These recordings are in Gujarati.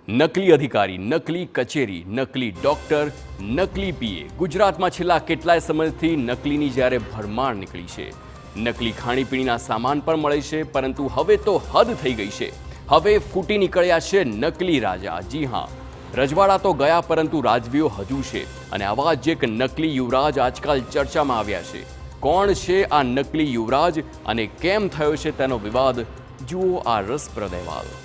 નકલી અધિકારી, નકલી કચેરી, નકલી ડોક્ટર, નકલી પીએ. ગુજરાતમાં છેલ્લા કેટલાય સમયથી નકલીની જ્યારે ભરમાર નીકળી છે. નકલી ખાણીપીણીના સામાન પણ મળે છે, પરંતુ હવે તો હદ થઈ ગઈ છે. હવે ફૂટી નીકળ્યા છે નકલી રાજા. જી હા, રજવાડા તો ગયા, પરંતુ રાજવીઓ હજુ છે. અને આવા જ એક નકલી યુવરાજ આજકાલ ચર્ચામાં આવ્યા છે. કોણ છે આ નકલી યુવરાજ અને કેમ થયો છે તેનો વિવાદ? જુઓ આ રસપ્રદ અહેવાલ.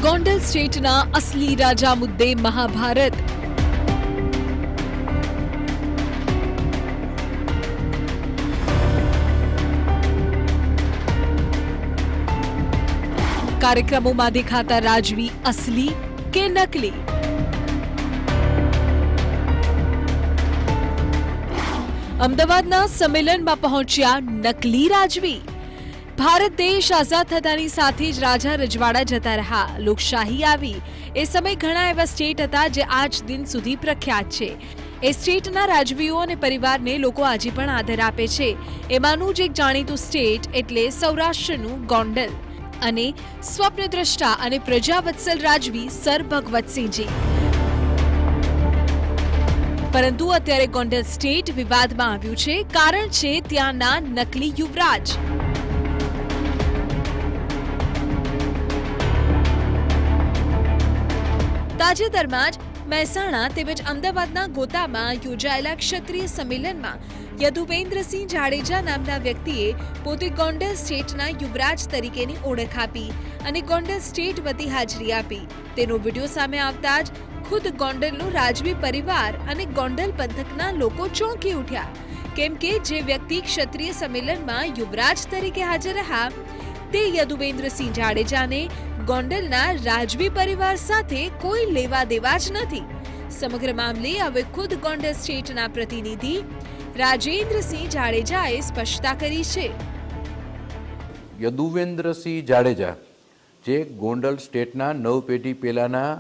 ગોંડલ સ્ટેટના અસલી રાજા મુદ્દે મહાભારત. કાર્યક્રમોમાં દેખાતા રાજવી અસલી કે નકલી? અમદાવાદના સંમેલનમાં પહોંચ્યા નકલી રાજવી. ભારત દેશ આઝાદ થતાની સાથે જ રાજા રજવાડા જતા રહ્યા, લોકશાહી આવી. એ સમયે ઘણા એવા સ્ટેટ હતા જે આજ દિન સુધી પ્રખ્યાત છે. એ સ્ટેટના રાજવીઓ અને પરિવારને લોકો આજે પણ આદર આપે છે. એમાંનું જ એક જાણીતું સ્ટેટ એટલે સૌરાષ્ટ્રનું ગોંડલ અને સ્વપ્નદ્રષ્ટા અને પ્રજાવત્સલ રાજવી સર ભગવતસિંહજી. પરંતુ અત્યારે ગોંડલ સ્ટેટ વિવાદમાં આવ્યું છે. કારણ છે ત્યાંના નકલી યુવરાજ. તાજેતરમાં જ મહેસાણા તેમજ અમદાવાદના ગોતામાં યોજાયેલા ક્ષત્રિય સંમેલનમાં યદુવેન્દ્રસિંહ જાડેજા નામના વ્યક્તિએ પોતે ગોંડલ સ્ટેટના યુવરાજ તરીકેની ઓળખ આપી અને ગોંડલ સ્ટેટ વતી હાજરી આપી. તેનો વિડીયો સામે આવતા જ ખુદ ગોંડલનો રાજવી પરિવાર અને ગોંડલ પંથકના લોકો ચોંકી ઉઠ્યા. કેમ કે જે વ્યક્તિ ક્ષત્રિય સંમેલનમાં યુવરાજ તરીકે હાજર રહ્યા તે યદુવેન્દ્રસિંહ જાડેજાને ગોંડલના રાજવી પરિવાર સાથે કોઈ લેવા દેવા જ નથી. સમગ્ર મામલે હવે ખુદ ગોંડલ સ્ટેટના પ્રતિનિધિ રાજેન્દ્રસિંહ જાડેજાએ સ્પષ્ટતા કરી છે. યદુવેન્દ્રસિંહ જાડેજા જે ગોંડલ સ્ટેટના 9 પેઢી પહેલાના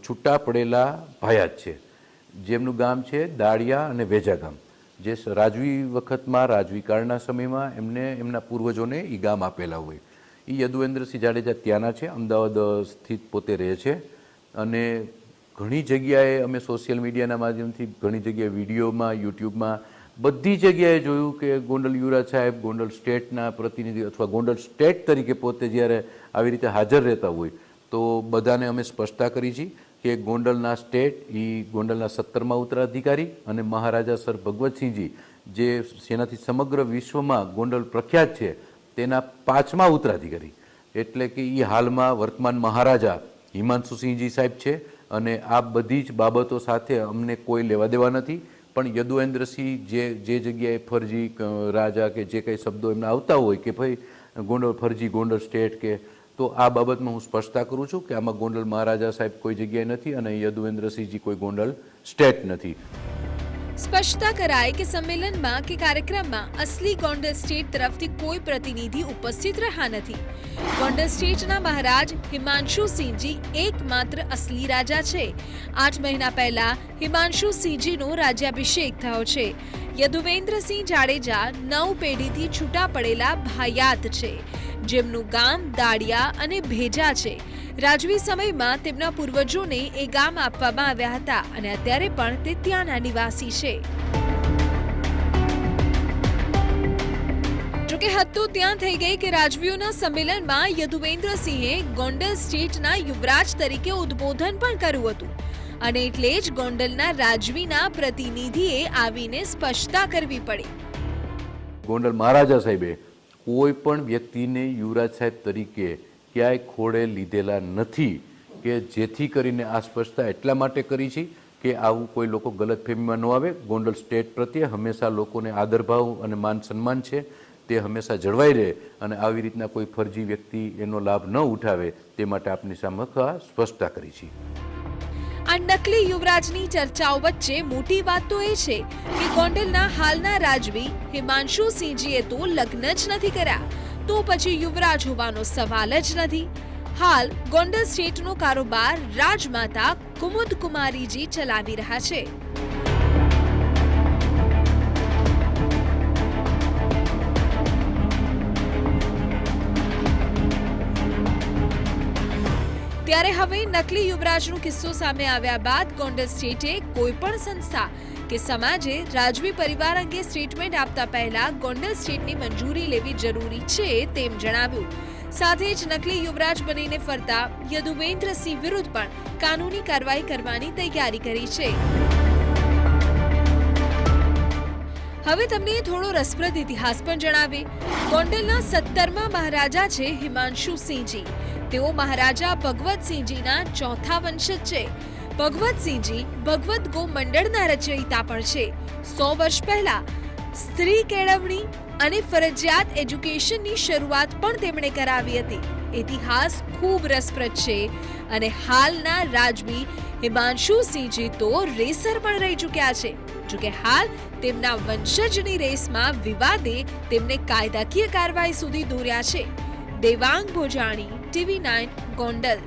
છૂટા પડેલા ભાયાત છે, જેમનું ગામ છે દાળિયા અને વેજા ગામ, જે રાજવી વખતમાં રાજવી કાળના સમયમાં એમને એમના પૂર્વજોને એ ગામ આપેલા હોય. એ યદુવેન્દ્રસિંહ જાડેજા ત્યાંના છે, અમદાવાદ સ્થિત પોતે રહે છે. અને ઘણી જગ્યાએ અમે સોશિયલ મીડિયાના માધ્યમથી ઘણી જગ્યાએ વિડીયોમાં, યુટ્યુબમાં બધી જગ્યાએ જોયું કે ગોંડલ યુવરાજ સાહેબ ગોંડલ સ્ટેટના પ્રતિનિધિ અથવા ગોંડલ સ્ટેટ તરીકે પોતે જ્યારે આવી રીતે હાજર રહેતા હોય તો બધાને અમે સ્પષ્ટતા કરી છે કે ગોંડલના સ્ટેટ એ ગોંડલના 17મા ઉત્તરાધિકારી અને મહારાજા સર ભગવતસિંહજી જે જેનાથી સમગ્ર વિશ્વમાં ગોંડલ પ્રખ્યાત છે તેના 5મા ઉત્તરાધિકારી એટલે કે એ હાલમાં વર્તમાન મહારાજા હિમાંશુસિંહજી સાહેબ છે. અને આ બધી જ બાબતો સાથે અમને કોઈ લેવા દેવા નથી. પણ યદુવેન્દ્રસિંહ જે જગ્યાએ ફરજી રાજા કે જે કંઈ શબ્દો એમને આવતા હોય કે ભાઈ ગોંડલ ફરજી ગોંડલ સ્ટેટ કે, તો આ બાબતમાં હું સ્પષ્ટતા કરું છું કે આમાં ગોંડલ મહારાજા સાહેબ કોઈ જગ્યાએ નથી અને યદુવેન્દ્રસિંહજી કોઈ ગોંડલ સ્ટેટ નથી. સ્પષ્ટતા કરાય કે સંમેલનમાં કે કાર્યક્રમમાં અસલી ગોંડલ સ્ટેટ તરફથી કોઈ પ્રતિનિધિ ઉપસ્થિત રહ્યા નથી. ગોંડલ સ્ટેટના મહારાજ હિમાંશુસિંહજી એકમાત્ર અસલી રાજા છે. 8 મહિના પહેલા હિમાંશુસિંહજીનો રાજ્યાભિષેક થયો છે. યદુવેન્દ્રસિંહ જાડેજા 9 પેઢીથી છૂટા પડેલા ભાયાત છે, જેમનું ગામ દાળિયા અને ભેજા છે. રાજવી સમયમાં તેમના પૂર્વજોને એ ગામ આપવામાં આવ્યા હતા અને અત્યારે પણ તે ત્યાંના નિવાસી છે. જોકે હદ તો ત્યાં થઈ ગઈ કે રાજવીઓના સંમેલનમાં યદુવેન્દ્રસિંહે ગોંડલ સ્ટેટના યુવરાજ તરીકે ઉદ્બોધન પણ કર્યું હતું અને એટલે જ ગોંડલના રાજવીના પ્રતિનિધિએ આવીને સ્પષ્ટતા કરવી પડી. ગોંડલ મહારાજા સાહેબે કોઈ પણ વ્યક્તિને યુવરાજ સાહેબ તરીકે ક્યાંય ખોળે લીધેલા નથી કે જેથી કરીને આ સ્પષ્ટતા એટલા માટે કરી છે કે આવું કોઈ લોકો ગલતફહેમીમાં ન આવે. ગોંડલ સ્ટેટ પ્રત્યે હંમેશા લોકોને આદરભાવ અને માન સન્માન છે, તે હંમેશા જળવાઈ રહે અને આવી રીતના કોઈ ફરજી વ્યક્તિ એનો લાભ ન ઉઠાવે તે માટે આપની સમક્ષ આ સ્પષ્ટતા કરી છે. આ નકલી યુવરાજની ચર્ચાઓ વચ્ચે મોટી વાત તો એ છે કે ગોંડલના હાલના રાજવી હિમાંશુસિંહજીએ તો લગ્ન જ નથી કર્યા, તો પછી યુવરાજ હોવાનો સવાલ જ નથી. હાલ ગોંડલ સ્ટેટનો કારોબાર રાજમાતા કુમુદ કુમારીજી ચલાવી રહ્યા છે. ત્યારે હવે નકલી યુવરાજનો કિસ્સો સામે આવ્યા બાદ ગોંડલ સ્ટેટે કોઈ પણ સંસ્થા કે સમાજે રાજવી પરિવાર અંગે સ્ટેટમેન્ટ આપતા પહેલા ગોંડલ સ્ટેટની મંજૂરી લેવી જરૂરી છે તેમ જણાવ્યું. સાથે જ નકલી યુવરાજ બનીને ફરતા યદુવેન્દ્રસિંહ વિરુદ્ધ પણ કાનૂની કાર્યવાહી કરવાની તૈયારી કરી છે. હવે તમને થોડો રસપ્રદ ઇતિહાસ પણ જણાવે. ગોંડલના 17મા મહારાજા છે હિમાંશુસિંહજી. તેઓ મહારાજા ભગવતસિંહજીના ચોથા વંશજ છે. ભગવતસિંહજી ભગવત ગો મંડળના રચયિતા પણ છે. 100 વર્ષ પહેલા સ્ત્રી કેળવણી અને ફરજિયાત એજ્યુકેશનની શરૂઆત પણ તેમણે કરાવી હતી. ઇતિહાસ ખૂબ રસપ્રદ છે અને હાલના રાજવી હિમાંશુસિંહજી તો રેસર પણ રહી ચૂક્યા છે. જોકે હાલ તેમના વંશજની રેસમાં વિવાદે તેમને કાયદાકીય કાર્યવાહી સુધી દોર્યા છે. દેવાંગ ભોજાણી, TV9 ગોંડલ.